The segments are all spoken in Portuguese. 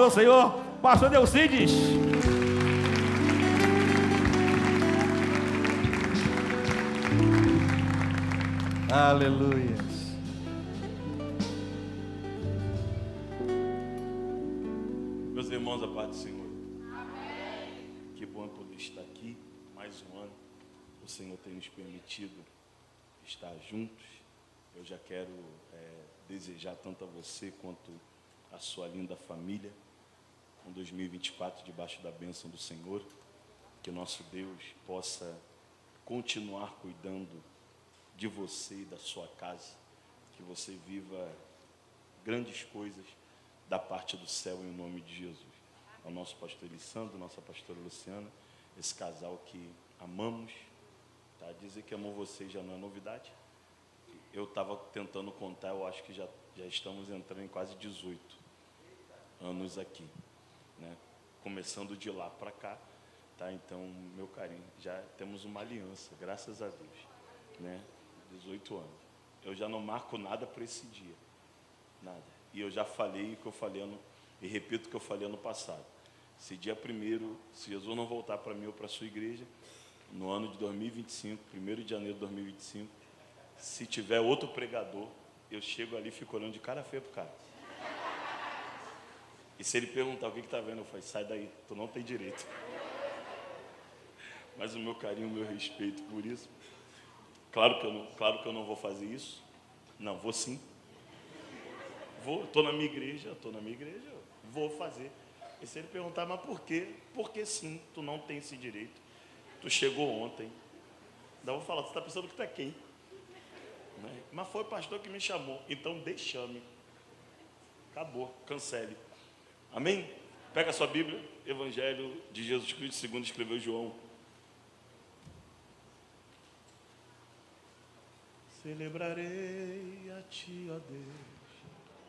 O Senhor, pastor Delcides. Aleluia. Meus irmãos, a paz do Senhor. Amém. Que bom poder estar aqui mais um ano. O Senhor tem nos permitido estar juntos. Eu já quero desejar tanto a você quanto a sua linda família um 2024 debaixo da bênção do Senhor, que o nosso Deus possa continuar cuidando de você e da sua casa, que você viva grandes coisas da parte do céu em nome de Jesus. Ao nosso pastor Elisandro, nossa pastora Luciana, esse casal que amamos, tá? Dizer que amou vocês já não é novidade. Eu estava tentando contar, eu acho que já estamos entrando em quase 18 anos aqui, né? Começando de lá para cá, tá? Então, meu carinho, já temos uma aliança, graças a Deus, né? 18 anos. Eu já não marco nada para esse dia, nada. E eu já falei o que eu falei e repito o que eu falei ano passado. Se dia 1º, se Jesus não voltar para mim ou para a sua igreja, no ano de 2025, 1º de janeiro de 2025, se tiver outro pregador, eu chego ali e fico olhando de cara feia pro cara. E se ele perguntar o que está vendo, eu falo, sai daí, tu não tem direito. Mas o meu carinho, o meu respeito por isso. Claro que eu não vou fazer isso. Não, vou sim. Estou na minha igreja, vou fazer. E se ele perguntar, mas por quê? Porque sim, tu não tem esse direito. Tu chegou ontem. Daí eu vou falar, tu está pensando que tu é quem? Né? Mas foi o pastor que me chamou, então deixa-me. Acabou, cancele. Amém? Pega a sua Bíblia, Evangelho de Jesus Cristo, segundo escreveu João. Celebrarei a Ti, ó Deus,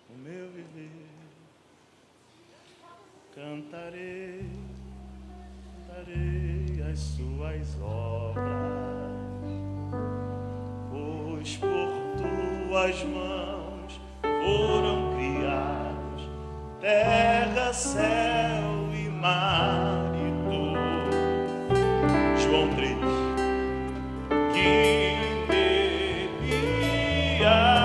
o meu viver. Cantarei as Suas obras, pois por Tuas mãos foram criados terra, céu e mar e tu. João 3. Que Criador,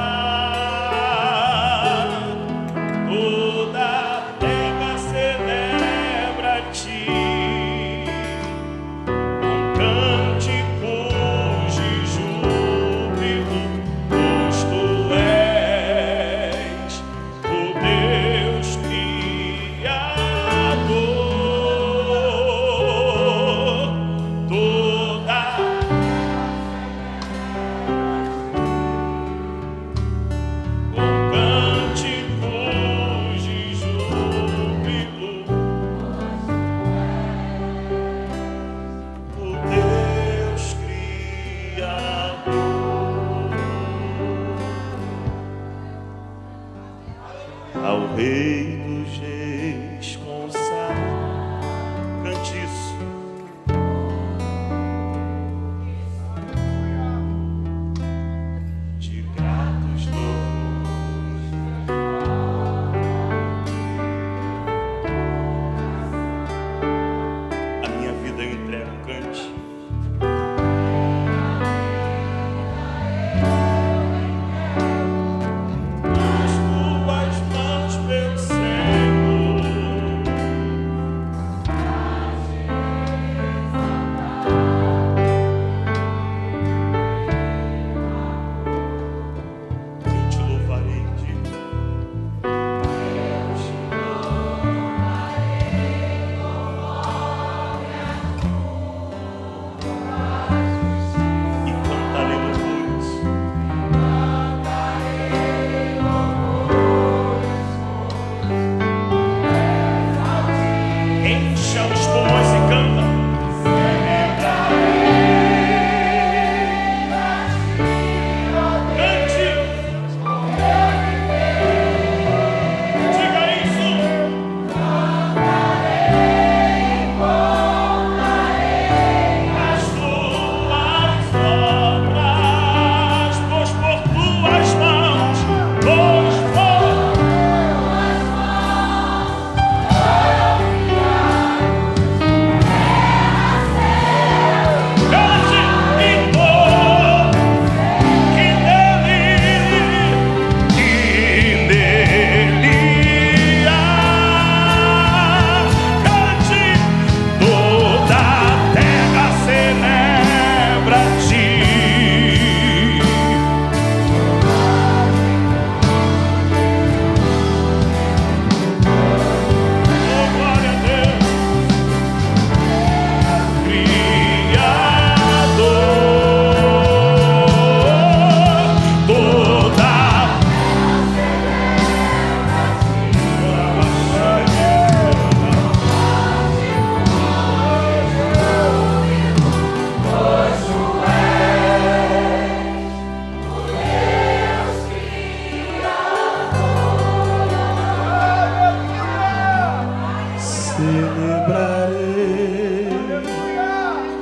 celebrarei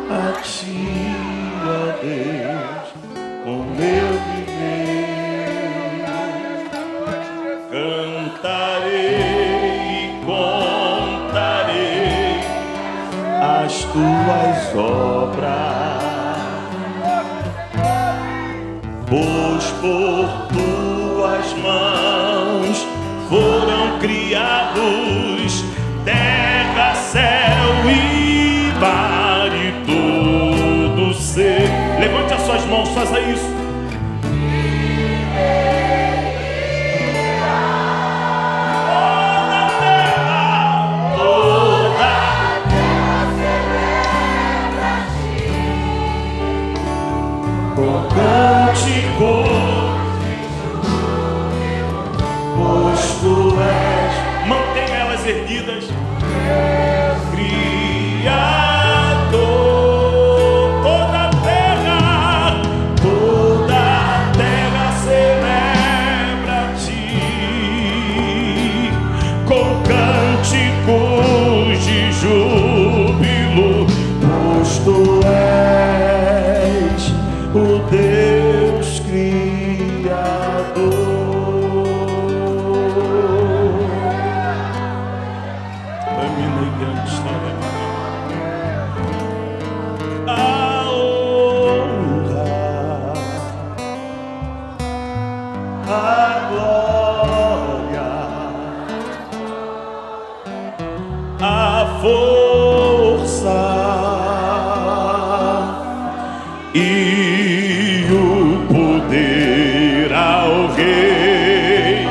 a Ti, ó Deus, com meu viver. Cantarei e contarei as Tuas obras, pois por Tuas mãos foram criados terra, céu e mar e todo ser. Levante as suas mãos, faça isso. Toda a terra celebra-te com cântico, pois Tu és. Mantenha elas erguidas. Criador, toda a terra celebra-te com cânticos de júbilo, pois Tu és o Deus Criador. Força e o poder ao Rei.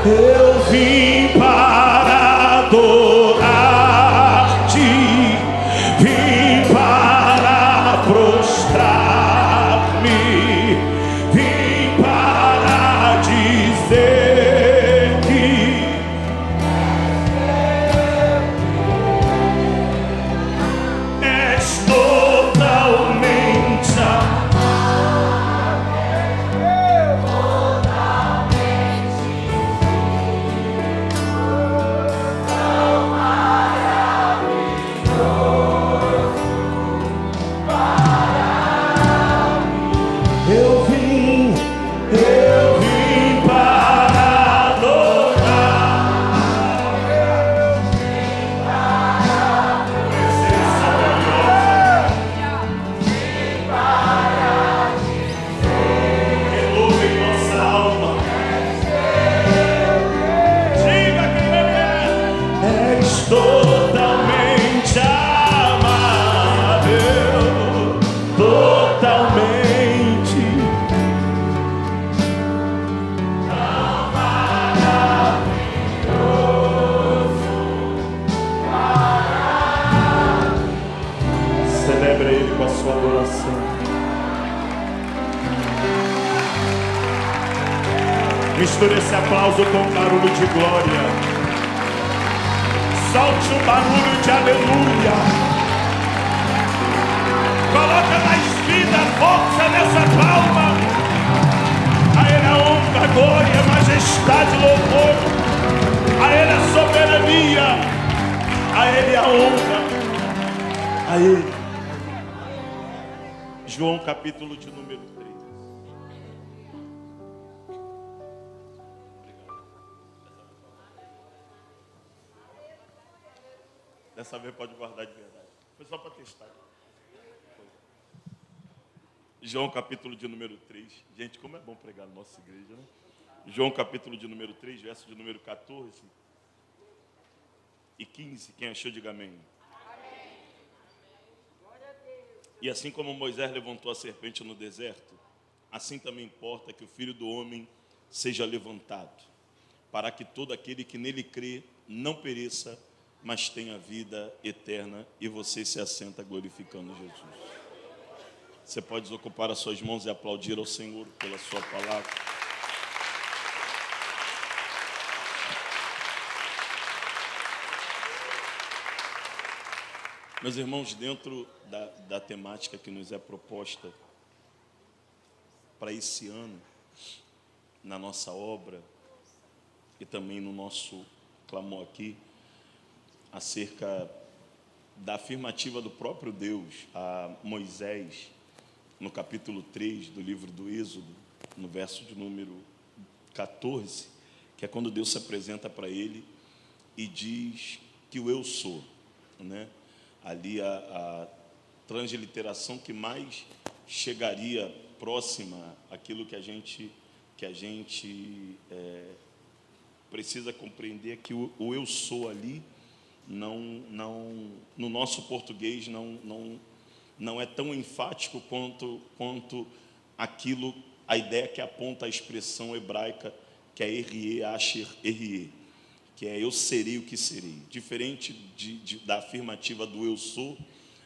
Eu vim para adorar-te, vim para prostrar-me, vim para dizer que és totalmente totalmente amável, totalmente tão maravilhoso. Celebre Ele com a sua adoração. Misture esse aplauso com barulho de glória. Solte um barulho de aleluia. Coloca mais vida, força nessa palma. A Ele a honra, a glória, a majestade, louvor. A Ele a soberania. A Ele a honra. A Ele. João capítulo de número 3. Dessa vez pode guardar de verdade. Foi só para testar. João capítulo de número 3. Gente, como é bom pregar na nossa igreja, né? João capítulo de número 3, verso de número 14 e 15. Quem achou, diga amém. E assim como Moisés levantou a serpente no deserto, assim também importa que o Filho do Homem seja levantado, para que todo aquele que nele crê não pereça, mas tenha vida eterna. E você se assenta glorificando Jesus. Você pode desocupar as suas mãos e aplaudir ao Senhor pela sua palavra. Meus irmãos, dentro da temática que nos é proposta para esse ano, na nossa obra e também no nosso clamor aqui, acerca da afirmativa do próprio Deus a Moisés, no capítulo 3 do livro do Êxodo, no verso de número 14, que é quando Deus se apresenta para ele e diz que o eu sou, né? Ali a transliteração que mais chegaria próxima àquilo que a gente precisa compreender é que o eu sou ali não no nosso português não é tão enfático quanto aquilo, a ideia que aponta a expressão hebraica, que é erie, asher, erie, que é eu serei o que serei. Diferente da afirmativa do eu sou,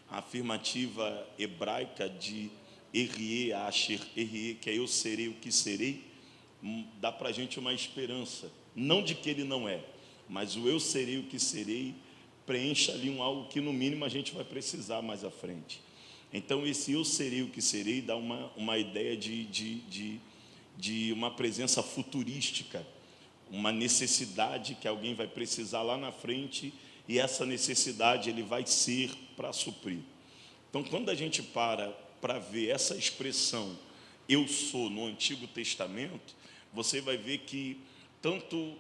a afirmativa hebraica de erie, asher, erie, que é eu serei o que serei, dá para a gente uma esperança, não de que ele não é, mas o eu serei o que serei preenche ali algo que no mínimo a gente vai precisar mais à frente. Então esse eu serei o que serei dá uma ideia de uma presença futurística, uma necessidade que alguém vai precisar lá na frente, e essa necessidade ele vai ser para suprir. Então quando a gente para ver essa expressão eu sou no Antigo Testamento, você vai ver que tanto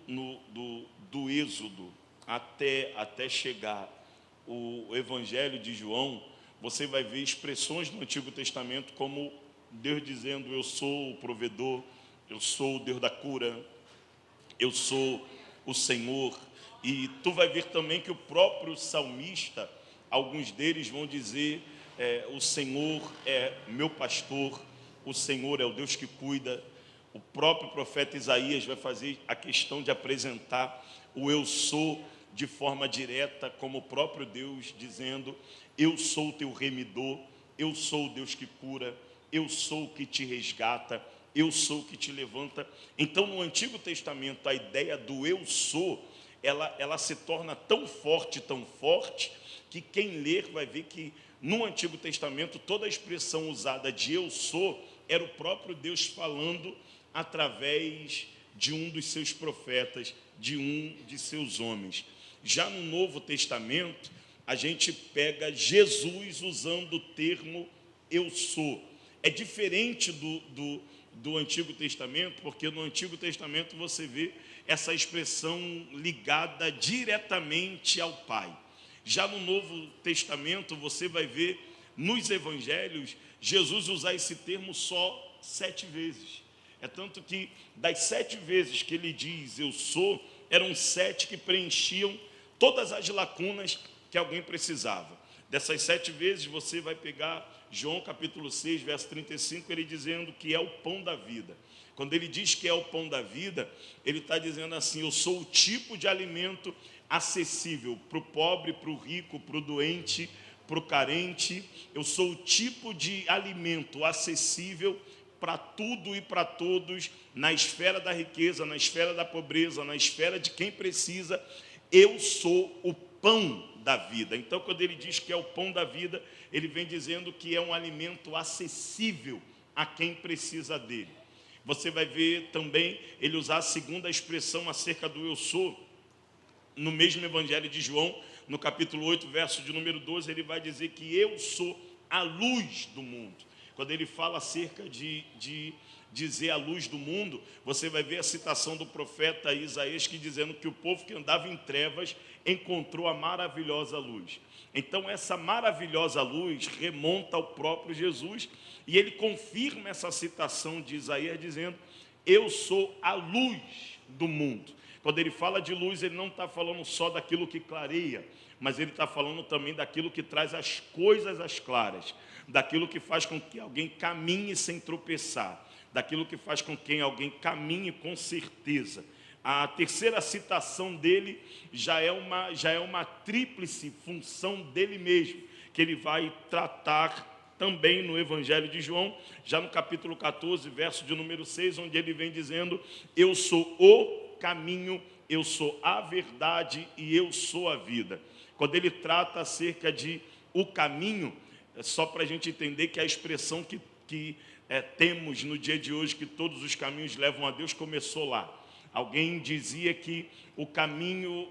do Êxodo até chegar o Evangelho de João, você vai ver expressões no Antigo Testamento como Deus dizendo eu sou o provedor, eu sou o Deus da cura, eu sou o Senhor. E tu vai ver também que o próprio salmista, alguns deles vão dizer o Senhor é meu pastor, o Senhor é o Deus que cuida. O próprio profeta Isaías vai fazer a questão de apresentar o eu sou de forma direta, como o próprio Deus dizendo eu sou o teu remidor, eu sou o Deus que cura, eu sou o que te resgata, eu sou o que te levanta. Então no Antigo Testamento a ideia do eu sou, ela se torna tão forte, que quem ler vai ver que no Antigo Testamento toda a expressão usada de eu sou era o próprio Deus falando através de um dos seus profetas, de um de seus homens. Já no Novo Testamento, a gente pega Jesus usando o termo eu sou. É diferente do Antigo Testamento, porque no Antigo Testamento você vê essa expressão ligada diretamente ao Pai. Já no Novo Testamento você vai ver nos Evangelhos Jesus usar esse termo só 7 vezes. É tanto que das 7 vezes que ele diz eu sou, eram 7 que preenchiam todas as lacunas que alguém precisava. Dessas 7 vezes você vai pegar João capítulo 6, verso 35, ele dizendo que é o pão da vida. Quando ele diz que é o pão da vida, ele está dizendo assim, eu sou o tipo de alimento acessível para o pobre, para o rico, para o doente, para o carente. Eu sou o tipo de alimento acessível para tudo e para todos, na esfera da riqueza, na esfera da pobreza, na esfera de quem precisa. Eu sou o pão da vida. Então, quando ele diz que é o pão da vida, ele vem dizendo que é um alimento acessível a quem precisa dele. Você vai ver também ele usar a segunda expressão acerca do eu sou, no mesmo Evangelho de João, no capítulo 8, verso de número 12, ele vai dizer que eu sou a luz do mundo. Quando ele fala acerca dizer a luz do mundo, você vai ver a citação do profeta Isaías que dizendo que o povo que andava em trevas encontrou a maravilhosa luz. Então essa maravilhosa luz remonta ao próprio Jesus e ele confirma essa citação de Isaías dizendo: eu sou a luz do mundo. Quando ele fala de luz, ele não está falando só daquilo que clareia, mas ele está falando também daquilo que traz as coisas às claras, daquilo que faz com que alguém caminhe sem tropeçar, daquilo que faz com que alguém caminhe com certeza. A terceira citação dele já é uma tríplice função dele mesmo, que ele vai tratar também no Evangelho de João, já no capítulo 14, verso de número 6, onde ele vem dizendo: eu sou o caminho, eu sou a verdade e eu sou a vida. Quando ele trata acerca de o caminho, é só para a gente entender que a expressão que temos no dia de hoje, que todos os caminhos levam a Deus, começou lá. Alguém dizia que o caminho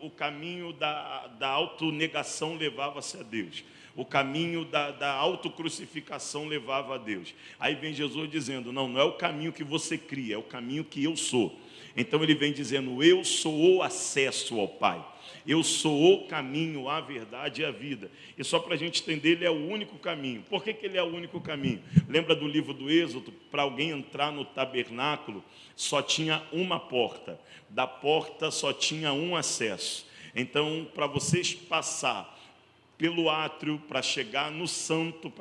da autonegação levava-se a Deus. O caminho da autocrucificação levava a Deus. Aí vem Jesus dizendo: não é o caminho que você cria, é o caminho que eu sou. Então ele vem dizendo: eu sou o acesso ao Pai. Eu sou o caminho, a verdade e a vida. E só para a gente entender, ele é o único caminho. Por que ele é o único caminho? Lembra do livro do Êxodo? Para alguém entrar no tabernáculo, só tinha uma porta. Da porta só tinha um acesso. Então, para vocês passar pelo átrio, para chegar no santo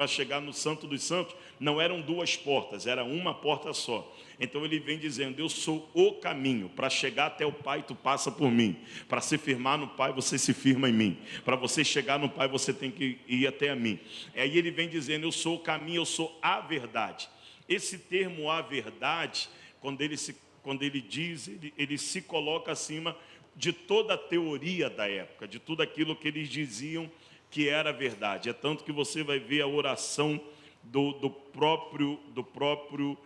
dos santos, não eram duas portas, era uma porta só. Então ele vem dizendo: eu sou o caminho, para chegar até o Pai tu passa por mim, para se firmar no Pai você se firma em mim, para você chegar no Pai você tem que ir até a mim. Aí ele vem dizendo: eu sou o caminho, eu sou a verdade. Esse termo a verdade, quando ele diz, ele se coloca acima de toda a teoria da época, de tudo aquilo que eles diziam que era verdade. É tanto que você vai ver a oração do próprio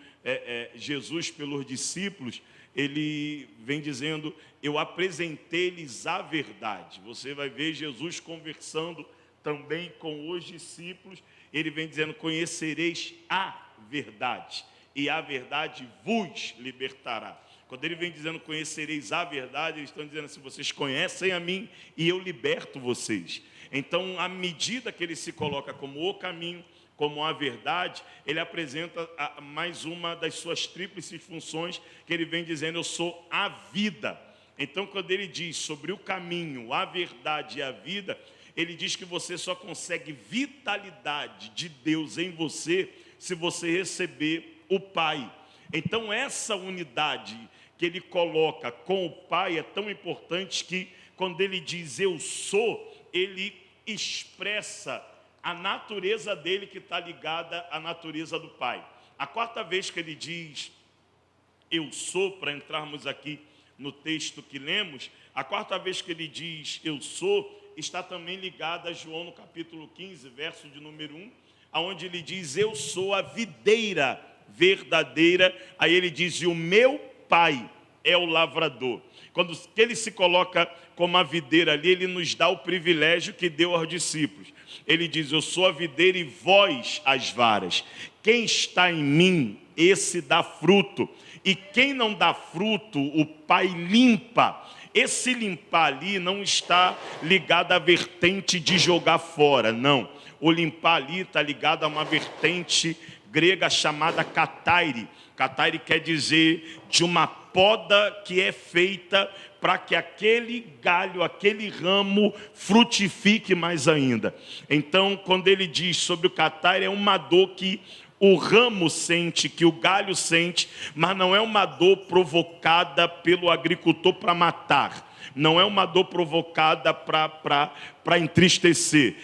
Jesus pelos discípulos. Ele vem dizendo: eu apresentei-lhes a verdade. Você vai ver Jesus conversando também com os discípulos. Ele vem dizendo: conhecereis a verdade, e a verdade vos libertará. Quando ele vem dizendo conhecereis a verdade, eles estão dizendo assim: vocês conhecem a mim e eu liberto vocês. Então, à medida que ele se coloca como o caminho, como a verdade, ele apresenta mais uma das suas tríplices funções, que ele vem dizendo: eu sou a vida. Então, quando ele diz sobre o caminho, a verdade e a vida, ele diz que você só consegue vitalidade de Deus em você se você receber o Pai. Então, essa unidade que ele coloca com o Pai é tão importante que, quando ele diz eu sou, ele expressa a natureza dele que está ligada à natureza do Pai. A quarta vez que ele diz eu sou, para entrarmos aqui no texto que lemos, a quarta vez que ele diz eu sou, está também ligada a João no capítulo 15, verso de número 1, onde ele diz eu sou a videira verdadeira. Aí ele diz: e o meu Pai é o lavrador. Quando ele se coloca como a videira ali, ele nos dá o privilégio que deu aos discípulos. Ele diz: eu sou a videira e vós as varas. Quem está em mim, esse dá fruto. E quem não dá fruto, o Pai limpa. Esse limpar ali não está ligado à vertente de jogar fora, não. O limpar ali está ligado a uma vertente grega chamada kataire. Kataire quer dizer de uma poda que é feita para que aquele galho, aquele ramo frutifique mais ainda. Então, quando ele diz sobre o kataire, é uma dor que o ramo sente, que o galho sente, mas não é uma dor provocada pelo agricultor para matar. Não é uma dor provocada para entristecer.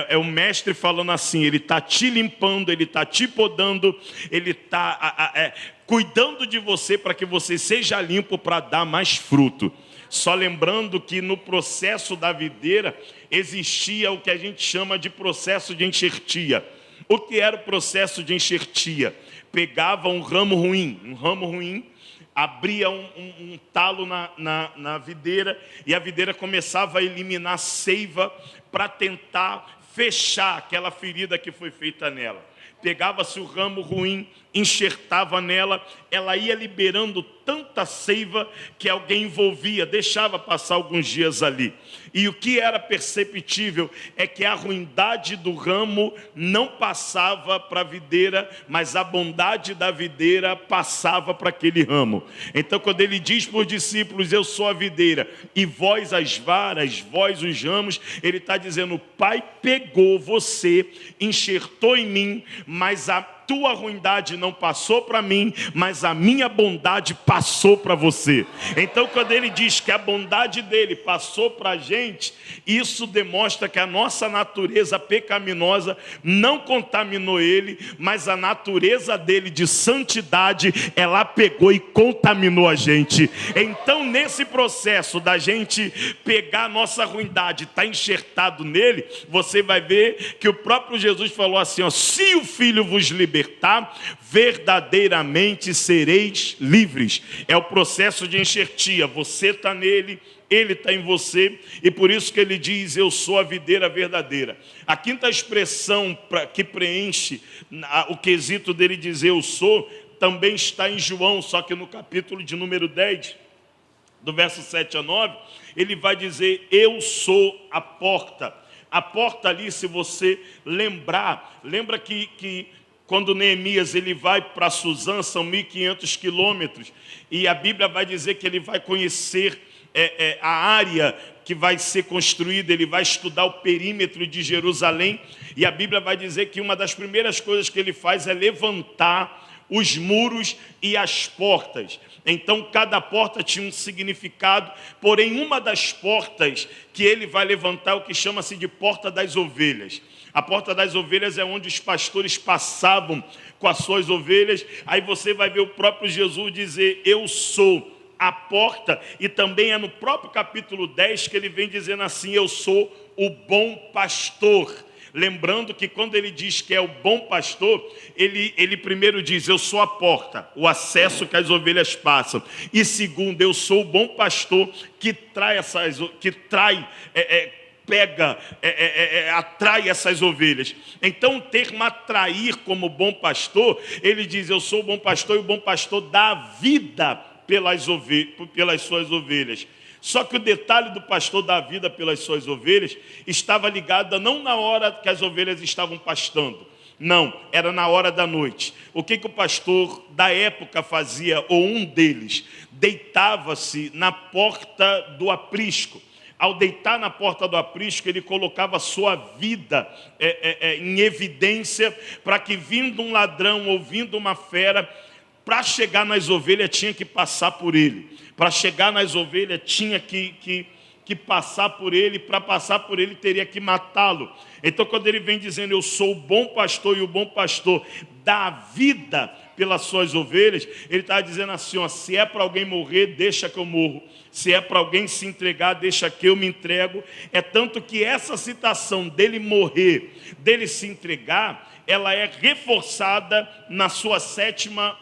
É o mestre falando assim: ele está te limpando, ele está te podando, ele está cuidando de você para que você seja limpo para dar mais fruto. Só lembrando que no processo da videira existia o que a gente chama de processo de enxertia. O que era o processo de enxertia? Pegava um ramo ruim, abria um talo na videira, e a videira começava a eliminar seiva para tentar fechar aquela ferida que foi feita nela. pegava-se o ramo ruim, enxertava nela, ela ia liberando tanta seiva que alguém envolvia, deixava passar alguns dias ali. E o que era perceptível é que a ruindade do ramo não passava para a videira, mas a bondade da videira passava para aquele ramo. Então, quando ele diz para os discípulos, eu sou a videira, e vós as varas, vós os ramos, ele está dizendo, o Pai pegou você, enxertou em mim, mas a tua ruindade não passou para mim, mas a minha bondade passou para você. Então, quando ele diz que a bondade dele passou para a gente, isso demonstra que a nossa natureza pecaminosa não contaminou ele, mas a natureza dele de santidade, ela pegou e contaminou a gente. Então, nesse processo da gente pegar a nossa ruindade, está enxertado nele, você vai ver que o próprio Jesus falou assim, ó, se o Filho vos libertar, verdadeiramente sereis livres. É o processo de enxertia. Você está nele, ele está em você, e por isso que ele diz, eu sou a videira verdadeira. A quinta expressão que preenche o quesito dele dizer eu sou, também está em João, só que no capítulo de número 10, do verso 7 a 9, ele vai dizer, eu sou a porta. A porta ali, se você lembra que quando Neemias ele vai para Suzã, são 1.500 quilômetros, e a Bíblia vai dizer que ele vai conhecer a área que vai ser construída, ele vai estudar o perímetro de Jerusalém, e a Bíblia vai dizer que uma das primeiras coisas que ele faz é levantar os muros e as portas. Então cada porta tinha um significado, porém uma das portas que ele vai levantar é o que chama-se de porta das ovelhas. A porta das ovelhas é onde os pastores passavam com as suas ovelhas. Aí você vai ver o próprio Jesus dizer, eu sou a porta. E também é no próprio capítulo 10 que ele vem dizendo assim, eu sou o bom pastor. Lembrando que quando ele diz que é o bom pastor, ele primeiro diz, eu sou a porta, o acesso que as ovelhas passam. E segundo, eu sou o bom pastor que atrai essas ovelhas. Então o termo atrair como bom pastor, ele diz, eu sou o bom pastor e o bom pastor dá vida pelas suas ovelhas. Só que o detalhe do pastor dar vida pelas suas ovelhas estava ligado não na hora que as ovelhas estavam pastando, não, era na hora da noite. O que o pastor da época fazia, ou um deles, deitava-se na porta do aprisco. Ao deitar na porta do aprisco, ele colocava a sua vida em evidência, para que vindo um ladrão ou vindo uma fera, para chegar nas ovelhas tinha que passar por ele. Para chegar nas ovelhas tinha que passar por ele, para passar por ele teria que matá-lo. Então quando ele vem dizendo, eu sou o bom pastor e o bom pastor dá vida pelas suas ovelhas, ele está dizendo assim, ó, se é para alguém morrer, deixa que eu morro. Se é para alguém se entregar, deixa que eu me entrego. É tanto que essa citação dele morrer, dele se entregar, ela é reforçada na sua sétima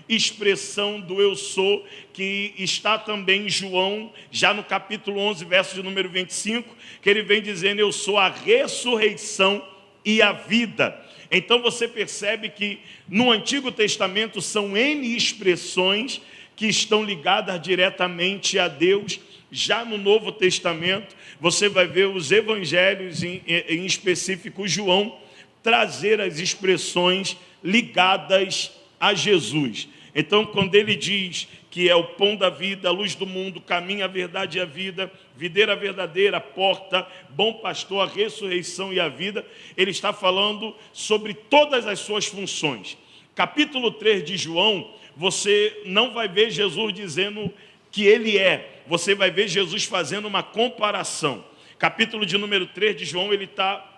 expressão do eu sou, que está também em João, já no capítulo 11, verso de número 25, que ele vem dizendo, eu sou a ressurreição e a vida. Então você percebe que no Antigo Testamento são N expressões que estão ligadas diretamente a Deus. Já no Novo Testamento, você vai ver os evangelhos, em específico João, trazer as expressões ligadas a Jesus. Então, quando ele diz que é o pão da vida, a luz do mundo, caminho, a verdade e a vida, videira verdadeira, porta, bom pastor, a ressurreição e a vida, ele está falando sobre todas as suas funções. Capítulo 3 de João, você não vai ver Jesus dizendo que ele é, você vai ver Jesus fazendo uma comparação. Capítulo de número 3 de João, ele está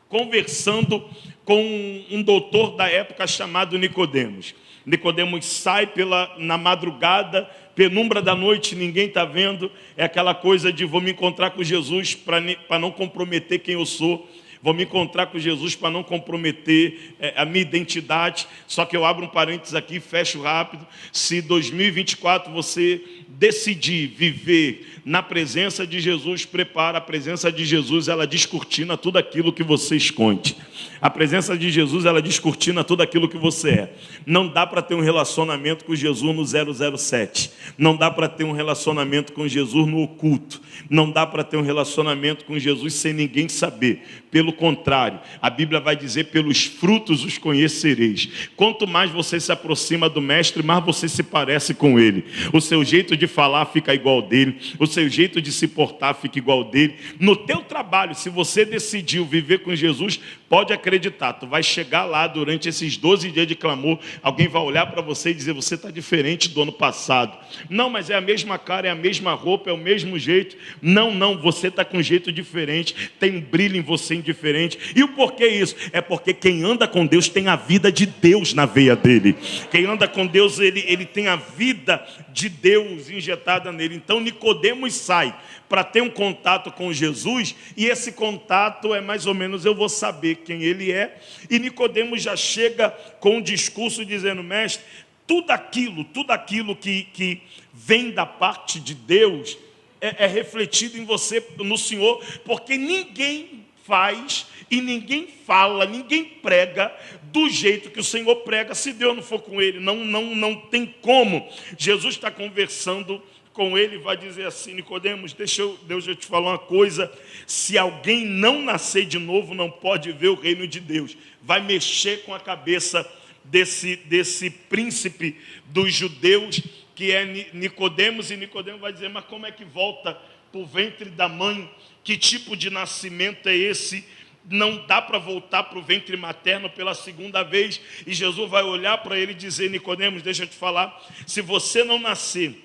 conversando com um doutor da época chamado Nicodemos. Nicodemos sai na madrugada, penumbra da noite, ninguém está vendo, é aquela coisa de vou me encontrar com Jesus para não comprometer quem eu sou, vou me encontrar com Jesus para não comprometer a minha identidade. Só que eu abro um parênteses aqui, fecho rápido. Se 2024 você decidir viver na presença de Jesus, prepara. A presença de Jesus, ela descortina tudo aquilo que você esconde. A presença de Jesus, ela descortina tudo aquilo que você é. Não dá para ter um relacionamento com Jesus no 007. Não dá para ter um relacionamento com Jesus no oculto. Não dá para ter um relacionamento com Jesus sem ninguém saber. Pelo contrário, a Bíblia vai dizer: pelos frutos os conhecereis. Quanto mais você se aproxima do Mestre, mais você se parece com Ele. O seu jeito de falar fica igual dele. O seu jeito de se portar fica igual dele. No teu trabalho, se você decidiu viver com Jesus, pode acreditar, tu vai chegar lá durante esses 12 dias de clamor, alguém vai olhar para você e dizer: você está diferente do ano passado. Não, mas é a mesma cara, é a mesma roupa, é o mesmo jeito. Não, você está com um jeito diferente, tem um brilho em você diferente. E o porquê isso? É porque quem anda com Deus tem a vida de Deus na veia dele. Quem anda com Deus, ele tem a vida de Deus injetada nele. Então Nicodemos sai para ter um contato com Jesus, e esse contato é mais ou menos: eu vou saber quem ele é. E Nicodemos já chega com um discurso dizendo: mestre, tudo aquilo que vem da parte de Deus é refletido em você, no Senhor, porque ninguém faz e ninguém fala, ninguém prega do jeito que o Senhor prega se Deus não for com ele. Não tem como. Jesus está conversando com ele, vai dizer assim: Nicodemos, Deus eu te falar uma coisa: se alguém não nascer de novo, não pode ver o reino de Deus. Vai mexer com a cabeça desse príncipe dos judeus, que é Nicodemos, e Nicodemos vai dizer: mas como é que volta para o ventre da mãe? Que tipo de nascimento é esse? Não dá para voltar para o ventre materno pela segunda vez. E Jesus vai olhar para ele e dizer: Nicodemos, deixa eu te falar, se você não nascer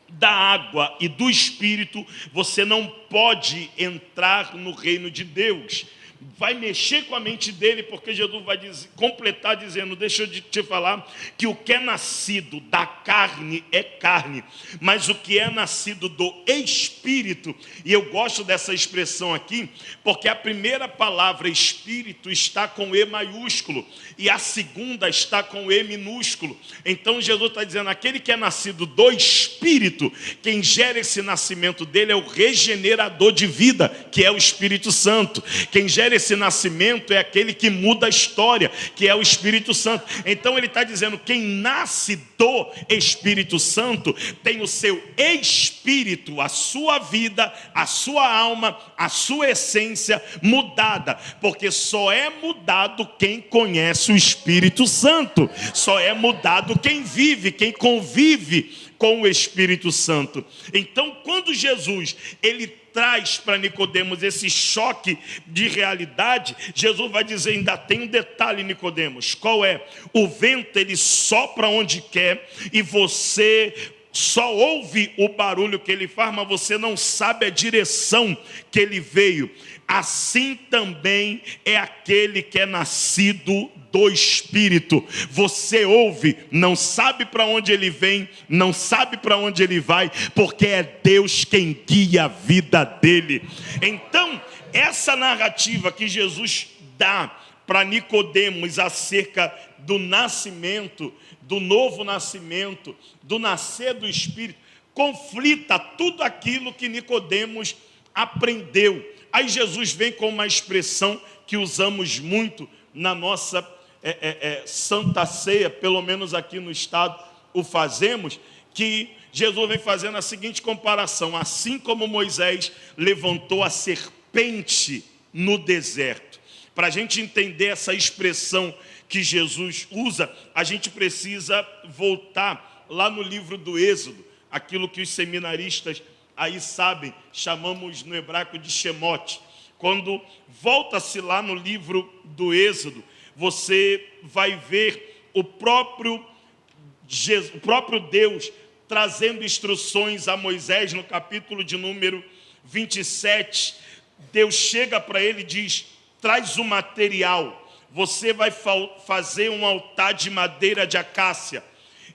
da água e do Espírito, você não pode entrar no reino de Deus. Vai mexer com a mente dele, porque Jesus vai completar dizendo: deixa eu te falar que o que é nascido da carne é carne, mas o que é nascido do Espírito, e eu gosto dessa expressão aqui, porque a primeira palavra Espírito está com E maiúsculo, e a segunda está com E minúsculo. Então Jesus está dizendo: aquele que é nascido do Espírito, quem gera esse nascimento dele é o regenerador de vida, que é o Espírito Santo. Quem gera esse nascimento é aquele que muda a história, que é o Espírito Santo. Então ele está dizendo: quem nasce do Espírito Santo tem o seu espírito, a sua vida, a sua alma, a sua essência mudada, porque só é mudado quem conhece o Espírito Santo, só é mudado quem vive, quem convive com o Espírito Santo. Então, quando Jesus ele traz para Nicodemos esse choque de realidade, Jesus vai dizer: ainda tem um detalhe, Nicodemos. Qual é? O vento ele sopra onde quer, e você só ouve o barulho que ele faz, mas você não sabe a direção que ele veio. Assim também é aquele que é nascido do Espírito. Você ouve, não sabe para onde ele vem, não sabe para onde ele vai, porque é Deus quem guia a vida dele. Então, essa narrativa que Jesus dá para Nicodemos acerca do nascimento, do novo nascimento, do nascer do Espírito, conflita tudo aquilo que Nicodemos aprendeu. Aí Jesus vem com uma expressão que usamos muito na nossa Santa Ceia, pelo menos aqui no estado o fazemos, que Jesus vem fazendo a seguinte comparação: assim como Moisés levantou a serpente no deserto. Para a gente entender essa expressão que Jesus usa, a gente precisa voltar lá no livro do Êxodo, aquilo que os seminaristas aí sabem, chamamos no hebraico de Shemote. Quando volta-se lá no livro do Êxodo, você vai ver o próprio Deus trazendo instruções a Moisés. No capítulo de número 27, Deus chega para ele e diz: traz o material, você vai fazer um altar de madeira de acácia.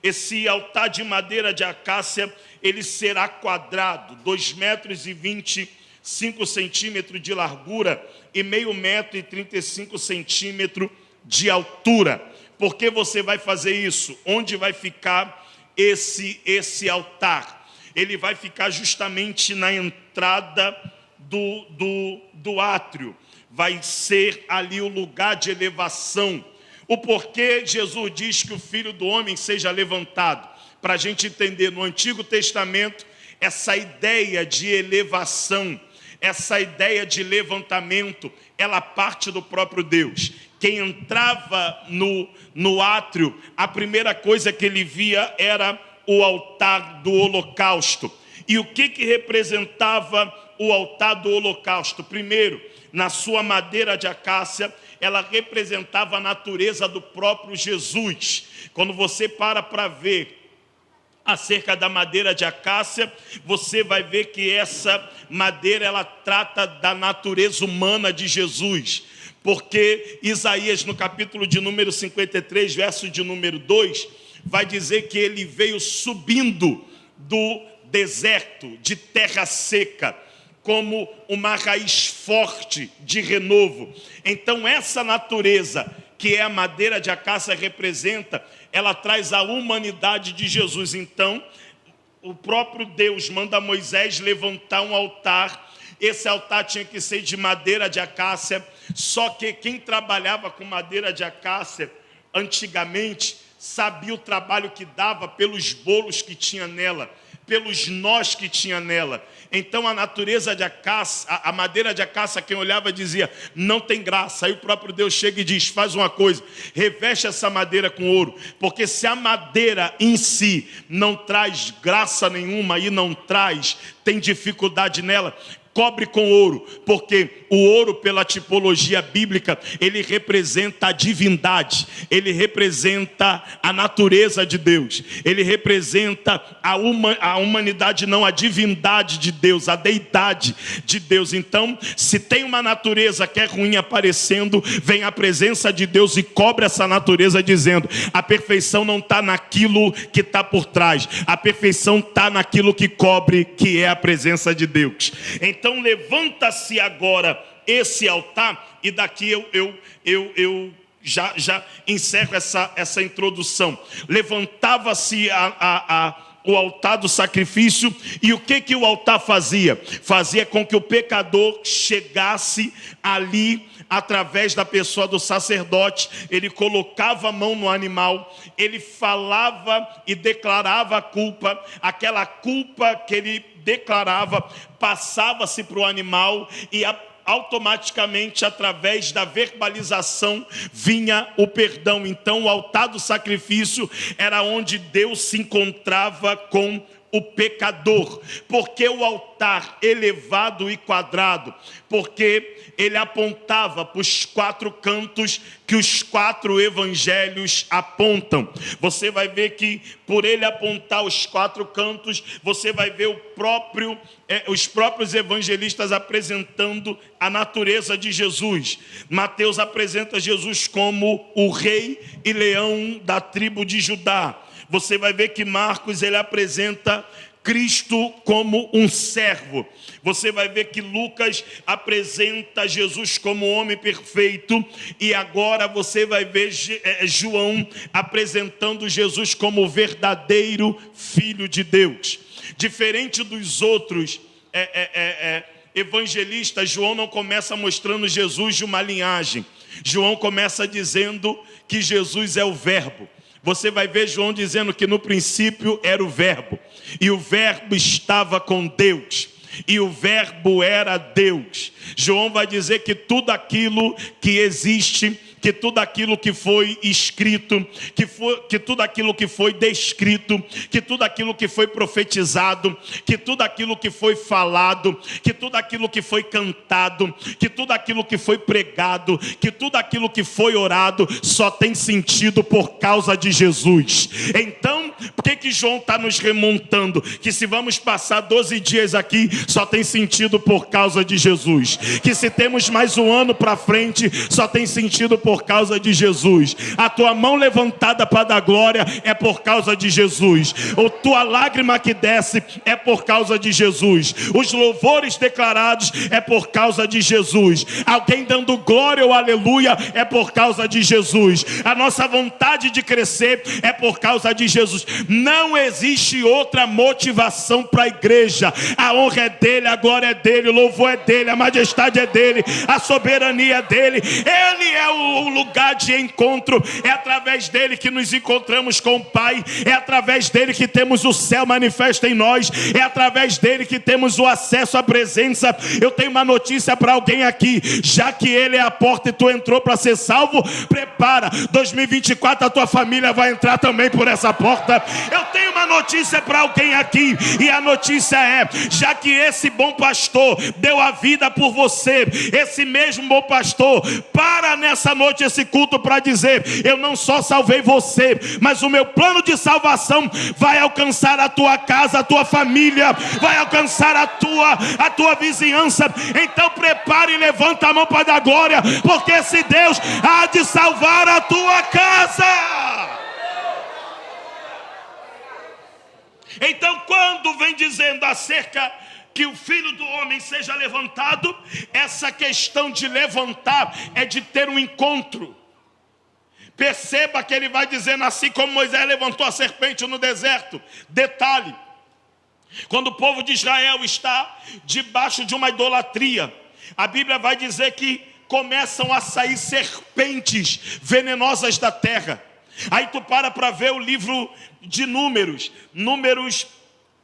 Esse altar de madeira de acácia, ele será quadrado, 2,25 metros de largura e 1,35 metros de altura. Por que você vai fazer isso? Onde vai ficar esse altar? ele vai ficar justamente na entrada do átrio. Vai ser ali o lugar de elevação. O porquê Jesus diz que o Filho do Homem seja levantado? Para a gente entender, no Antigo Testamento, essa ideia de elevação, essa ideia de levantamento, ela parte do próprio Deus. Quem entrava no átrio, a primeira coisa que ele via era o altar do holocausto. E o que representava o altar do holocausto? Primeiro, na sua madeira de acácia, ela representava a natureza do próprio Jesus. Quando você para ver acerca da madeira de acácia, você vai ver que essa madeira, ela trata da natureza humana de Jesus. Porque Isaías, no capítulo de número 53, verso de número 2, vai dizer que ele veio subindo do deserto, de terra seca, como uma raiz forte de renovo. Então essa natureza que é a madeira de acácia representa, ela traz a humanidade de Jesus. Então o próprio Deus manda Moisés levantar um altar. Esse altar tinha que ser de madeira de acácia, só que quem trabalhava com madeira de acácia antigamente sabia o trabalho que dava pelos bolos que tinha nela, pelos nós que tinha nela. Então a natureza de acácia, a madeira de acácia, quem olhava dizia, não tem graça. Aí o próprio Deus chega e diz, faz uma coisa, reveste essa madeira com ouro, porque se a madeira em si não traz graça nenhuma e não traz, tem dificuldade nela, cobre com ouro, porque o ouro, pela tipologia bíblica, ele representa a divindade, ele representa a natureza de Deus, ele representa a humanidade, não, a divindade de Deus, a deidade de Deus. Então, se tem uma natureza que é ruim aparecendo, vem a presença de Deus e cobre essa natureza, dizendo, a perfeição não está naquilo que está por trás, a perfeição está naquilo que cobre, que é a presença de Deus. Então levanta-se agora esse altar, e daqui eu já encerro essa introdução. Levantava-se o altar do sacrifício, e o que o altar fazia? Fazia com que o pecador chegasse ali através da pessoa do sacerdote. Ele colocava a mão no animal, ele falava e declarava a culpa, aquela culpa que ele declarava passava-se para o animal e automaticamente, através da verbalização, vinha o perdão. Então o altar do sacrifício era onde Deus se encontrava com o pecador. Porque o altar elevado e quadrado? Porque ele apontava para os 4 cantos que os 4 evangelhos apontam. Você vai ver que por ele apontar os 4 cantos, você vai ver os próprios evangelistas apresentando a natureza de Jesus. Mateus apresenta Jesus como o rei e leão da tribo de Judá. Você vai ver que Marcos, ele apresenta Cristo como um servo. Você vai ver que Lucas apresenta Jesus como homem perfeito. E agora você vai ver João apresentando Jesus como o verdadeiro Filho de Deus. Diferente dos outros evangelistas, João não começa mostrando Jesus de uma linhagem. João começa dizendo que Jesus é o Verbo. Você vai ver João dizendo que no princípio era o Verbo, e o Verbo estava com Deus, e o Verbo era Deus. João vai dizer que tudo aquilo que existe, que tudo aquilo que foi escrito, que tudo aquilo que foi descrito, que tudo aquilo que foi profetizado, que tudo aquilo que foi falado, que tudo aquilo que foi cantado, que tudo aquilo que foi pregado, que tudo aquilo que foi orado, só tem sentido por causa de Jesus. Então, por que João está nos remontando? Que se vamos passar 12 dias aqui, só tem sentido por causa de Jesus. Que se temos mais um ano para frente, só tem sentido por por causa de Jesus. A tua mão levantada para dar glória é por causa de Jesus. A tua lágrima que desce é por causa de Jesus. Os louvores declarados é por causa de Jesus. Alguém dando glória ou aleluia é por causa de Jesus. A nossa vontade de crescer é por causa de Jesus. Não existe outra motivação para a igreja. A honra é dele, a glória é dele, o louvor é dele, a majestade é dele, a soberania é dele. Ele é o lugar de encontro. É através dele que nos encontramos com o Pai. É através dele que temos o céu manifesto em nós. É através dele que temos o acesso à presença. Eu tenho uma notícia para alguém aqui. Já que ele é a porta e tu entrou para ser salvo, prepara, 2024 a tua família vai entrar também por essa porta. Eu tenho uma notícia para alguém aqui, e a notícia é: já que esse bom pastor deu a vida por você, esse mesmo bom pastor para nessa noite esse culto para dizer: eu não só salvei você, mas o meu plano de salvação vai alcançar a tua casa, a tua família, vai alcançar a tua vizinhança. Então prepare e levanta a mão para dar glória, porque esse Deus há de salvar a tua casa. Então, quando vem dizendo acerca que o Filho do Homem seja levantado, essa questão de levantar é de ter um encontro. Perceba que ele vai dizendo assim como Moisés levantou a serpente no deserto. Detalhe: quando o povo de Israel está debaixo de uma idolatria, a Bíblia vai dizer que começam a sair serpentes venenosas da terra. Aí tu para ver o livro de Números,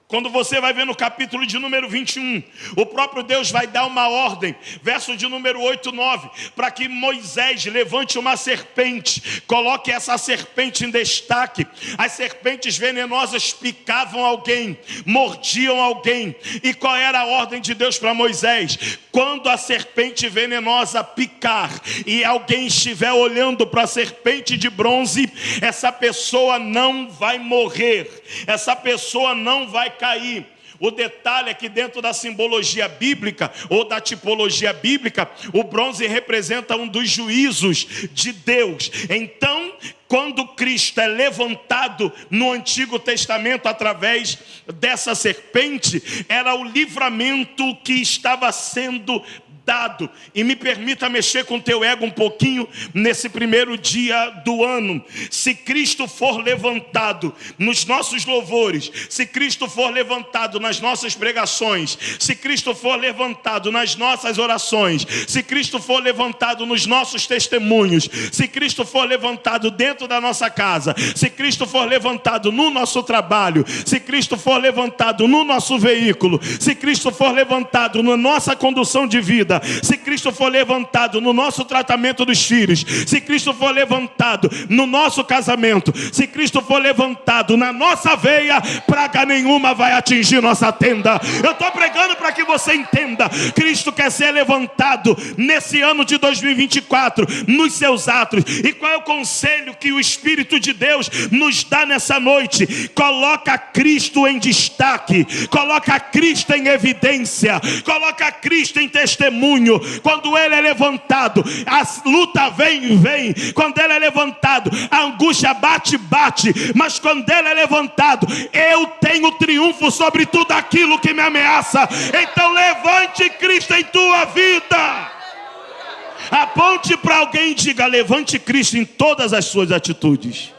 quando você vai ver no capítulo de número 21, o próprio Deus vai dar uma ordem, verso de número 8, 9, para que Moisés levante uma serpente, coloque essa serpente em destaque. As serpentes venenosas picavam alguém, mordiam alguém. E qual era a ordem de Deus para Moisés? Quando a serpente venenosa picar e alguém estiver olhando para a serpente de bronze, essa pessoa não vai morrer, essa pessoa não vai cair. O detalhe é que dentro da simbologia bíblica ou da tipologia bíblica, o bronze representa um dos juízos de Deus. Então, quando Cristo é levantado no Antigo Testamento através dessa serpente, era o livramento que estava sendo dado. E me permita mexer com o teu ego um pouquinho nesse primeiro dia do ano. Se Cristo for levantado nos nossos louvores, se Cristo for levantado nas nossas pregações, se Cristo for levantado nas nossas orações, se Cristo for levantado nos nossos testemunhos, se Cristo for levantado dentro da nossa casa, se Cristo for levantado no nosso trabalho, se Cristo for levantado no nosso veículo, se Cristo for levantado na nossa condução de vida, se Cristo for levantado no nosso tratamento dos filhos, se Cristo for levantado no nosso casamento, se Cristo for levantado na nossa veia, praga nenhuma vai atingir nossa tenda. Eu estou pregando para que você entenda. Cristo quer ser levantado nesse ano de 2024 nos seus atos. E qual é o conselho que o Espírito de Deus nos dá nessa noite? Coloca Cristo em destaque, coloca Cristo em evidência, coloca Cristo em testemunho. Quando ele é levantado, a luta vem. Quando ele é levantado, a angústia bate. Mas quando ele é levantado, eu tenho triunfo sobre tudo aquilo que me ameaça. Então levante Cristo em tua vida. Aponte para alguém e diga: levante Cristo em todas as suas atitudes.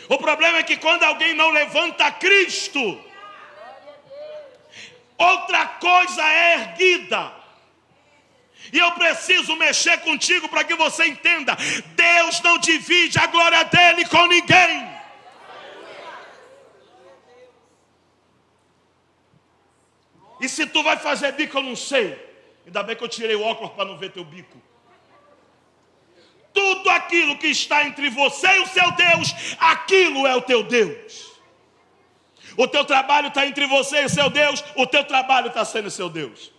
O problema é que quando alguém não levanta Cristo, outra coisa é erguida. E eu preciso mexer contigo para que você entenda: Deus não divide a glória dele com ninguém. E se tu vai fazer bico, eu não sei. Ainda bem que eu tirei o óculos para não ver teu bico. Tudo aquilo que está entre você e o seu Deus, aquilo é o teu Deus. O teu trabalho está entre você e o seu Deus, o teu trabalho está sendo o seu Deus.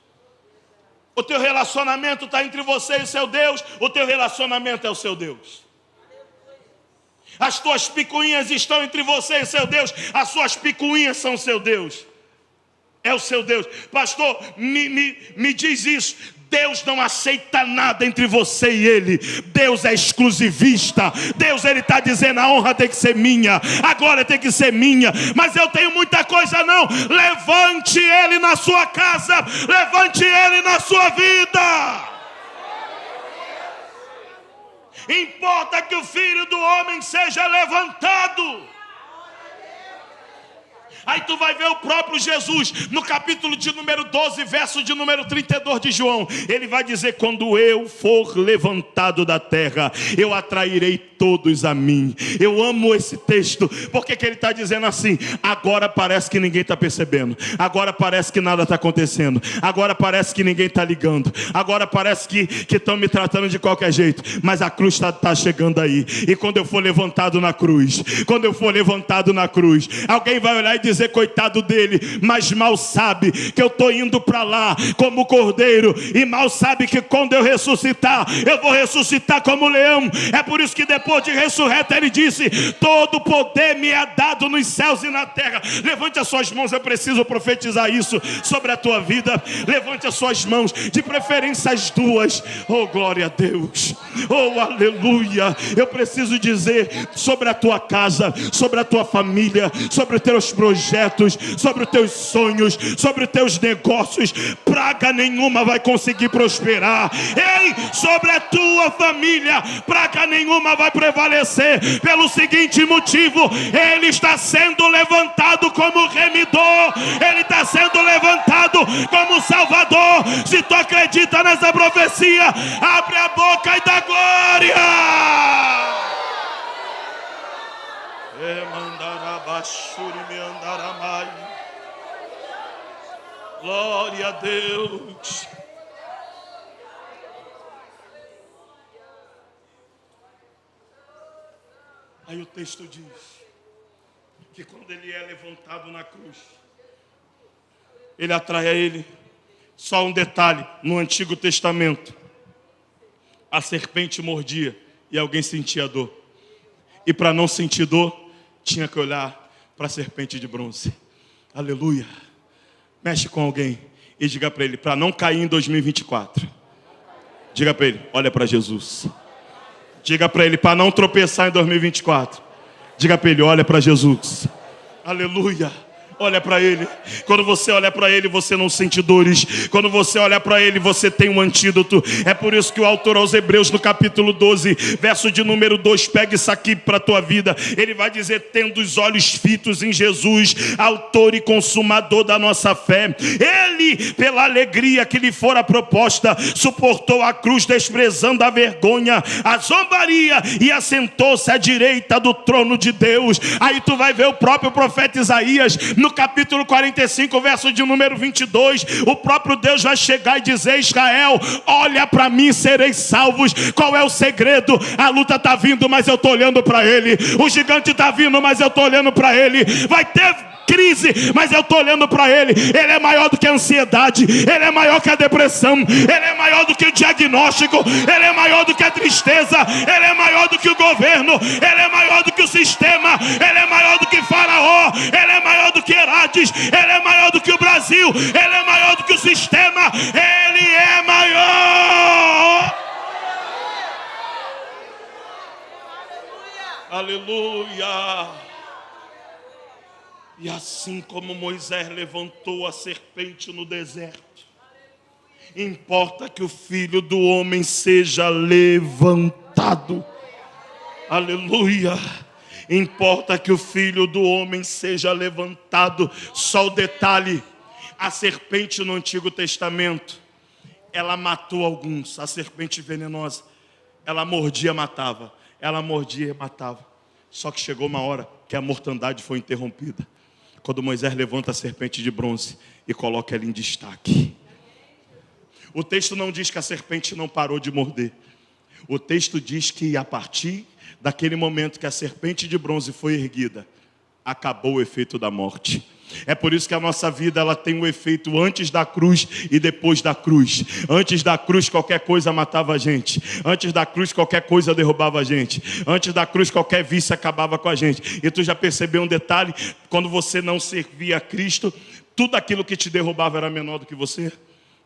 O teu relacionamento está entre você e o seu Deus, o teu relacionamento é o seu Deus. As tuas picuinhas estão entre você e o seu Deus, as suas picuinhas são o seu Deus. É o seu Deus. Pastor, me diz isso. Deus não aceita nada entre você e Ele. Deus é exclusivista. Deus, Ele está dizendo, a honra tem que ser minha, a glória tem que ser minha, mas eu tenho muita coisa não. Levante Ele na sua casa, levante Ele na sua vida. Importa que o Filho do Homem seja levantado. Aí tu vai ver o próprio Jesus, no capítulo de número 12, verso de número 32 de João. Ele vai dizer, quando eu for levantado da terra, eu atrairei todos a mim. Eu amo esse texto, porque que ele está dizendo assim, agora parece que ninguém está percebendo, agora parece que nada está acontecendo, agora parece que ninguém está ligando, agora parece que estão me tratando de qualquer jeito, mas a cruz está chegando aí. E quando eu for levantado na cruz, alguém vai olhar e dizer, coitado dele, mas mal sabe que eu estou indo para lá como cordeiro, e mal sabe que quando eu ressuscitar, eu vou ressuscitar como leão. É por isso que depois de ressurreto ele disse, todo poder me é dado nos céus e na terra. Levante as suas mãos, eu preciso profetizar isso sobre a tua vida. Levante as suas mãos, de preferência as duas. Oh, glória a Deus, oh, aleluia. Eu preciso dizer sobre a tua casa, sobre a tua família, sobre os teus projetos, sobre os teus sonhos, sobre os teus negócios, praga nenhuma vai conseguir prosperar. Ei, sobre a tua família, praga nenhuma vai prevalecer, pelo seguinte motivo, ele está sendo levantado como remidor, ele está sendo levantado como salvador. Se tu acredita nessa profecia, abre a boca e dá glória. Glória a Deus. Aí o texto diz que quando ele é levantado na cruz, ele atrai a ele. Só um detalhe, no Antigo Testamento, a serpente mordia e alguém sentia dor. E para não sentir dor, tinha que olhar para a serpente de bronze. Aleluia. Mexe com alguém e diga para ele, para não cair em 2024. Diga para ele, olha para Jesus. Diga para ele, para não tropeçar em 2024. Diga para ele, olha para Jesus. Aleluia. Olha para ele. Quando você olha para ele, você não sente dores. Quando você olha para ele, você tem um antídoto. É por isso que o autor aos Hebreus, no capítulo 12, verso de número 2, pega isso aqui para a tua vida. Ele vai dizer, tendo os olhos fitos em Jesus, autor e consumador da nossa fé. Ele, pela alegria que lhe fora proposta, suportou a cruz, desprezando a vergonha, a zombaria, e assentou-se à direita do trono de Deus. Aí tu vai ver o próprio profeta Isaías, no capítulo 45, verso de número 22, o próprio Deus vai chegar e dizer, Israel, olha para mim, sereis salvos. Qual é o segredo? A luta está vindo, mas eu estou olhando para ele. O gigante está vindo, mas eu estou olhando para ele. Vai ter crise, mas eu estou olhando para ele. Ele é maior do que a ansiedade, ele é maior que a depressão, ele é maior do que o diagnóstico, ele é maior do que a tristeza, ele é maior do que o governo, ele é maior do que o sistema, ele é maior do que Faraó, ele é maior do que Herodes, ele é maior do que o Brasil, ele é maior do que o sistema, ele é maior. Aleluia. E assim como Moisés levantou a serpente no deserto, importa que o Filho do Homem seja levantado. Aleluia. Importa que o Filho do Homem seja levantado. Só o detalhe, a serpente no Antigo Testamento, ela matou alguns. A serpente venenosa, ela mordia e matava. Ela mordia e matava. Só que chegou uma hora que a mortandade foi interrompida. Quando Moisés levanta a serpente de bronze e coloca ela em destaque. O texto não diz que a serpente não parou de morder. O texto diz que a partir daquele momento que a serpente de bronze foi erguida, acabou o efeito da morte. É por isso que a nossa vida ela tem um efeito antes da cruz e depois da cruz. Antes da cruz qualquer coisa matava a gente. Antes da cruz qualquer coisa derrubava a gente. Antes da cruz qualquer vício acabava com a gente. E tu já percebeu um detalhe? Quando você não servia a Cristo, tudo aquilo que te derrubava era menor do que você.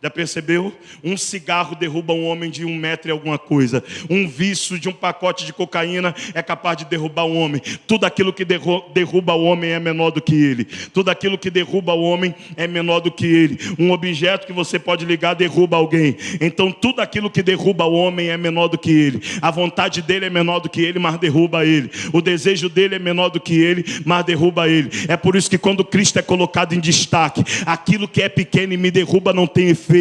Já percebeu? Um cigarro derruba um homem de 1 metro e alguma coisa. Um vício de um pacote de cocaína é capaz de derrubar um homem. Tudo aquilo que derruba o homem é menor do que ele. Tudo aquilo que derruba o homem é menor do que ele. Um objeto que você pode ligar derruba alguém. Então tudo aquilo que derruba o homem é menor do que ele. A vontade dele é menor do que ele, mas derruba ele. O desejo dele é menor do que ele, mas derruba ele. É por isso que quando Cristo é colocado em destaque, aquilo que é pequeno e me derruba não tem efeito.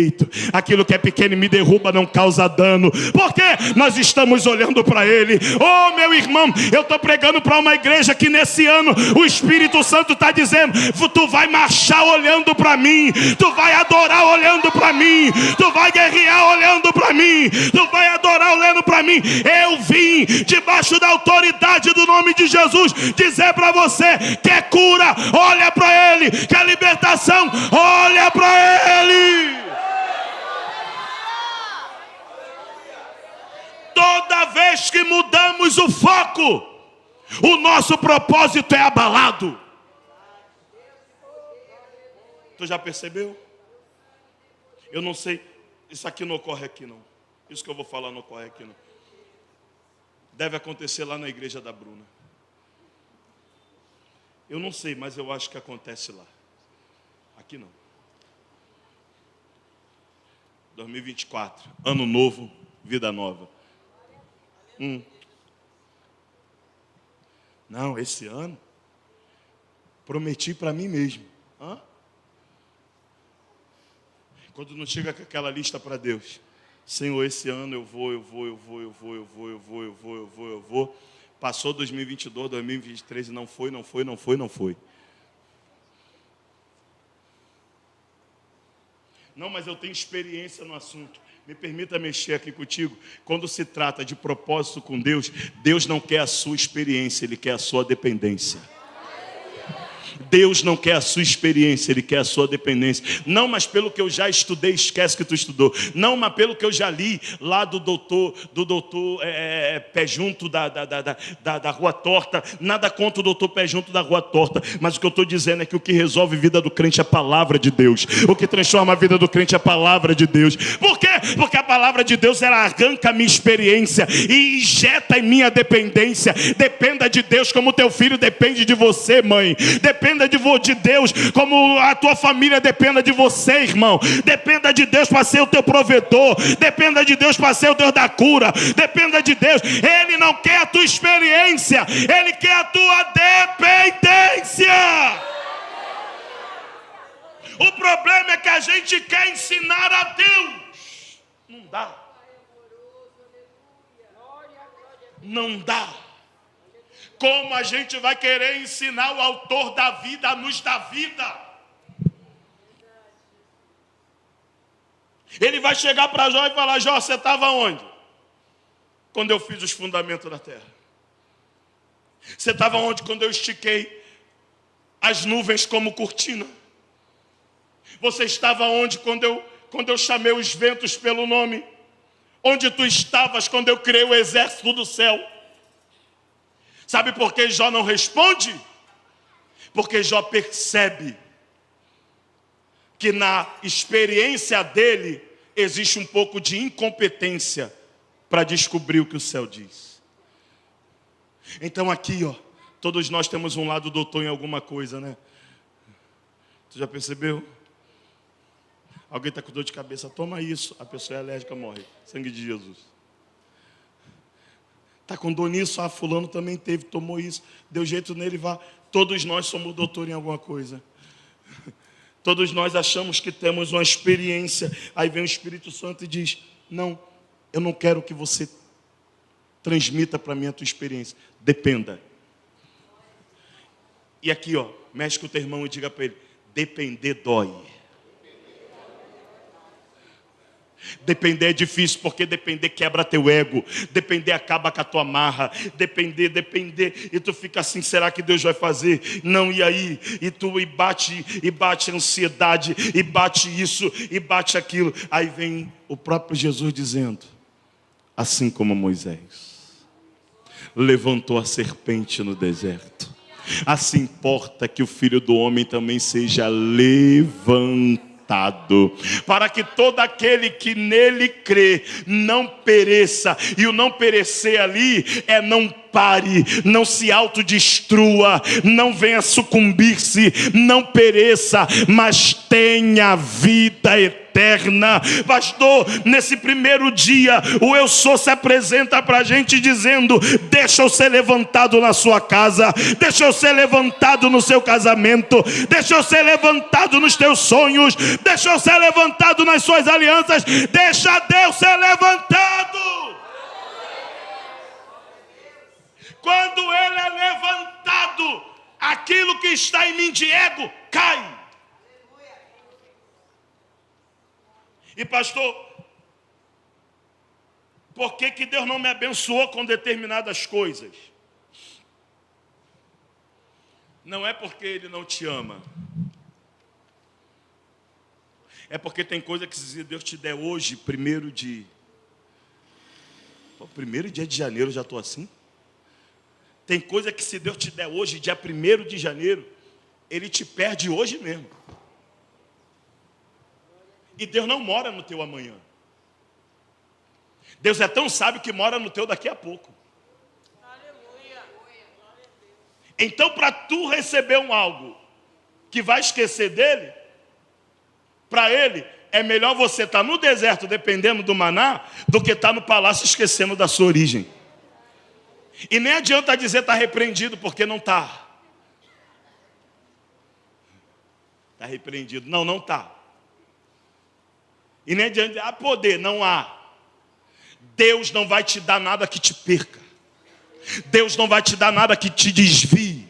Aquilo que é pequeno e me derruba não causa dano. Porque nós estamos olhando para Ele. Oh, meu irmão, eu estou pregando para uma igreja que nesse ano o Espírito Santo está dizendo: tu vai marchar olhando para mim, tu vai adorar olhando para mim, tu vai guerrear olhando para mim, tu vai adorar olhando para mim. Eu vim debaixo da autoridade do nome de Jesus dizer para você: quer cura, olha para Ele. Quer libertação, olha para Ele. Toda vez que mudamos o foco, o nosso propósito é abalado. Tu já percebeu? Eu não sei, isso aqui não ocorre aqui não. Isso que eu vou falar não ocorre aqui não. Deve acontecer lá na igreja da Bruna. Eu não sei, mas eu acho que acontece lá. Aqui não. 2024, ano novo, vida nova. Não, esse ano prometi para mim mesmo. Quando não chega com aquela lista para Deus: Senhor, esse ano eu vou. Passou 2022, 2023 e não foi. Não, mas eu tenho experiência no assunto. Me permita mexer aqui contigo. Quando se trata de propósito com Deus, Deus não quer a sua experiência, Ele quer a sua dependência. Deus não quer a sua experiência, Ele quer a sua dependência. Não, mas pelo que eu já estudei, esquece que tu estudou. Não, mas pelo que eu já li lá do doutor Pé Junto da Rua Torta. Nada contra o doutor Pé Junto da Rua Torta. Mas o que eu estou dizendo é que o que resolve a vida do crente é a palavra de Deus. O que transforma a vida do crente é a palavra de Deus. Por quê? Porque a palavra de Deus, ela arranca a minha experiência e injeta em minha dependência. Dependa de Deus como teu filho depende de você, mãe. Dependa de Deus como a tua família dependa de você, irmão. Dependa de Deus para ser o teu provedor. Dependa de Deus para ser o Deus da cura. Dependa de Deus. Ele não quer a tua experiência, Ele quer a tua dependência. O problema é que a gente quer ensinar a Deus. Não dá. Não dá. Como a gente vai querer ensinar o autor da vida a nos dar vida? Ele vai chegar para Jó e falar: Jó, você estava onde? Quando eu fiz os fundamentos da terra. Você estava onde quando eu estiquei as nuvens como cortina? Você estava onde quando eu chamei os ventos pelo nome? Onde tu estavas quando eu criei o exército do céu? Sabe por que Jó não responde? Porque Jó percebe que na experiência dele existe um pouco de incompetência para descobrir o que o céu diz. Então aqui, todos nós temos um lado doutor em alguma coisa, né? Tu já percebeu? Alguém está com dor de cabeça, toma isso, a pessoa é alérgica, morre. Sangue de Jesus. Está com dor nisso, fulano também teve, tomou isso, deu jeito nele, vá. Todos nós somos doutor em alguma coisa. Todos nós achamos que temos uma experiência. Aí vem o Espírito Santo e diz: não, eu não quero que você transmita para mim a tua experiência. Dependa. E aqui, mexe com o teu irmão e diga para ele: depender dói. Depender é difícil, porque depender quebra teu ego. Depender acaba com a tua marra. Depender. E tu fica assim: será que Deus vai fazer? Não, e aí? E bate a ansiedade, e bate isso, e bate aquilo. Aí vem o próprio Jesus dizendo: assim como Moisés levantou a serpente no deserto, assim importa que o Filho do Homem também seja levantado. para que todo aquele que nele crê não pereça. E o não perecer ali é não pare, não se autodestrua, não venha sucumbir-se, não pereça, mas tenha vida eterna. Pastor, nesse primeiro dia, o Eu Sou se apresenta para a gente dizendo: deixa eu ser levantado na sua casa, deixa eu ser levantado no seu casamento, deixa eu ser levantado nos teus sonhos, deixa eu ser levantado nas suas alianças, deixa Deus ser levantado. Quando Ele é levantado, aquilo que está em mim de ego cai. E pastor, por que Deus não me abençoou com determinadas coisas? Não é porque Ele não te ama. É porque tem coisa que se Deus te der hoje, primeiro dia de janeiro, já estou assim. Tem coisa que se Deus te der hoje, dia 1º de janeiro, Ele te perde hoje mesmo. E Deus não mora no teu amanhã. Deus é tão sábio que mora no teu daqui a pouco. Então, para tu receber algo que vai esquecer dele, para ele, é melhor você estar no deserto dependendo do maná, do que estar no palácio esquecendo da sua origem. E nem adianta dizer está repreendido, porque não está. Está repreendido. Não está. E nem adianta, poder, não há. Deus não vai te dar nada que te perca. Deus não vai te dar nada que te desvie.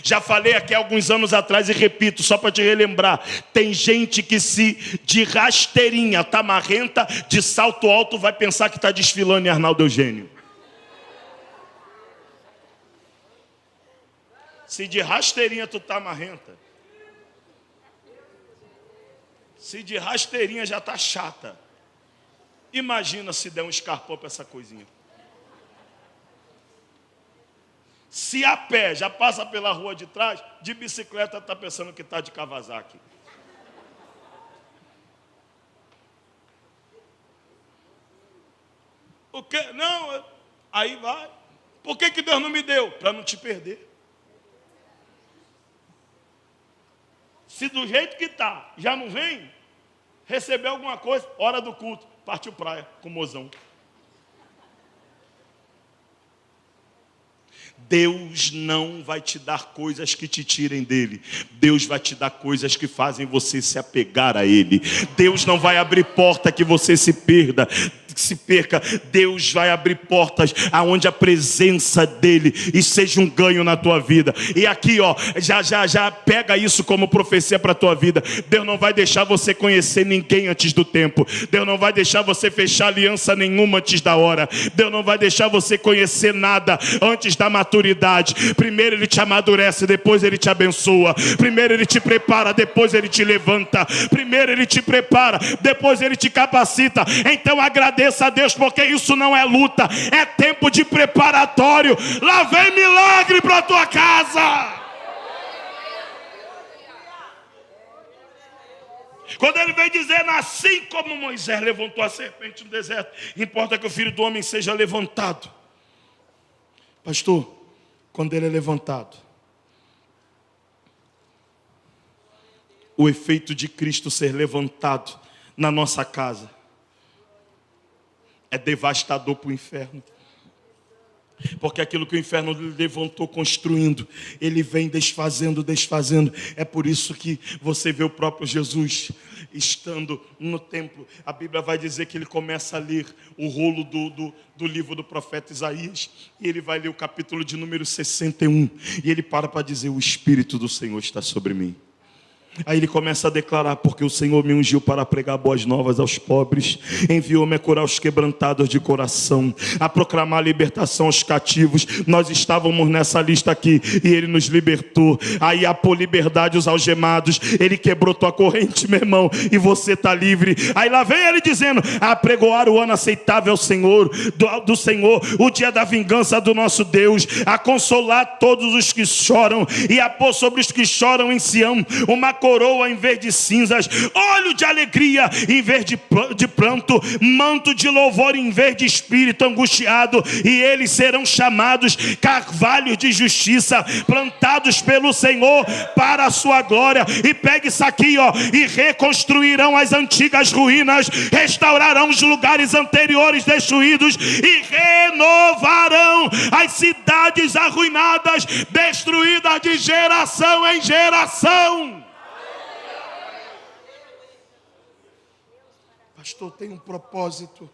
Já falei aqui há alguns anos atrás e repito, só para te relembrar. Tem gente que se de rasteirinha está marrenta, de salto alto vai pensar que está desfilando em Arnaldo Eugênio. Se de rasteirinha tu está marrenta, se de rasteirinha já está chata, imagina se der um escarpão para essa coisinha. Se a pé já passa pela rua de trás, de bicicleta está pensando que está de Kawasaki. O quê? Não, aí vai. Por que Deus não me deu? Para não te perder. Se do jeito que está, já não vem, receber alguma coisa, hora do culto, partiu praia com o mozão. Deus não vai te dar coisas que te tirem dele. Deus vai te dar coisas que fazem você se apegar a ele. Deus não vai abrir porta que você se perca. Deus vai abrir portas aonde a presença dele e seja um ganho na tua vida. E aqui, já pega isso como profecia para a tua vida. Deus não vai deixar você conhecer ninguém antes do tempo. Deus não vai deixar você fechar aliança nenhuma antes da hora. Deus não vai deixar você conhecer nada antes da maturidade. Primeiro Ele te amadurece, depois Ele te abençoa. Primeiro Ele te prepara, depois Ele te levanta. Primeiro Ele te prepara, depois Ele te capacita. Então agradeça a Deus, porque isso não é luta, é tempo de preparatório. Lá vem milagre para a tua casa. Quando ele vem dizendo, assim como Moisés levantou a serpente no deserto, importa que o Filho do Homem seja levantado. Pastor, quando ele é levantado, o efeito de Cristo ser levantado na nossa casa é devastador para o inferno. Porque aquilo que o inferno levantou construindo, ele vem desfazendo. É por isso que você vê o próprio Jesus estando no templo. A Bíblia vai dizer que ele começa a ler o rolo do livro do profeta Isaías. E ele vai ler o capítulo de número 61. E ele para dizer: o Espírito do Senhor está sobre mim. Aí ele começa a declarar: porque o Senhor me ungiu para pregar boas novas aos pobres, enviou-me a curar os quebrantados de coração, a proclamar a libertação aos cativos. Nós estávamos nessa lista aqui e ele nos libertou. Aí a pôr liberdade aos algemados. Ele quebrou tua corrente, meu irmão, e você está livre. Aí lá vem ele dizendo: a pregoar o ano aceitável ao Senhor, do Senhor, o dia da vingança do nosso Deus, a consolar todos os que choram e a pôr sobre os que choram em Sião uma coroa em vez de cinzas, óleo de alegria em vez de pranto, manto de louvor em vez de espírito angustiado, e eles serão chamados carvalhos de justiça, plantados pelo Senhor para a sua glória. E pegue isso aqui, ó, e reconstruirão as antigas ruínas, restaurarão os lugares anteriores destruídos e renovarão as cidades arruinadas, destruídas de geração em geração. Pastor, tem um propósito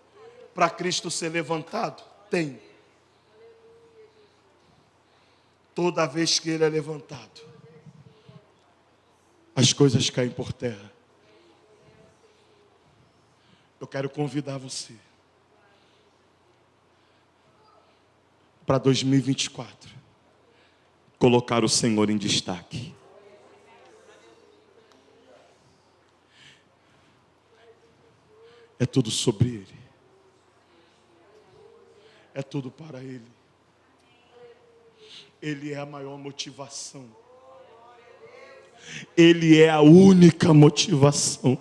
para Cristo ser levantado? Tem. Toda vez que Ele é levantado, as coisas caem por terra. Eu quero convidar você para 2024 colocar o Senhor em destaque. É tudo sobre Ele. É tudo para Ele. Ele é a maior motivação. Ele é a única motivação.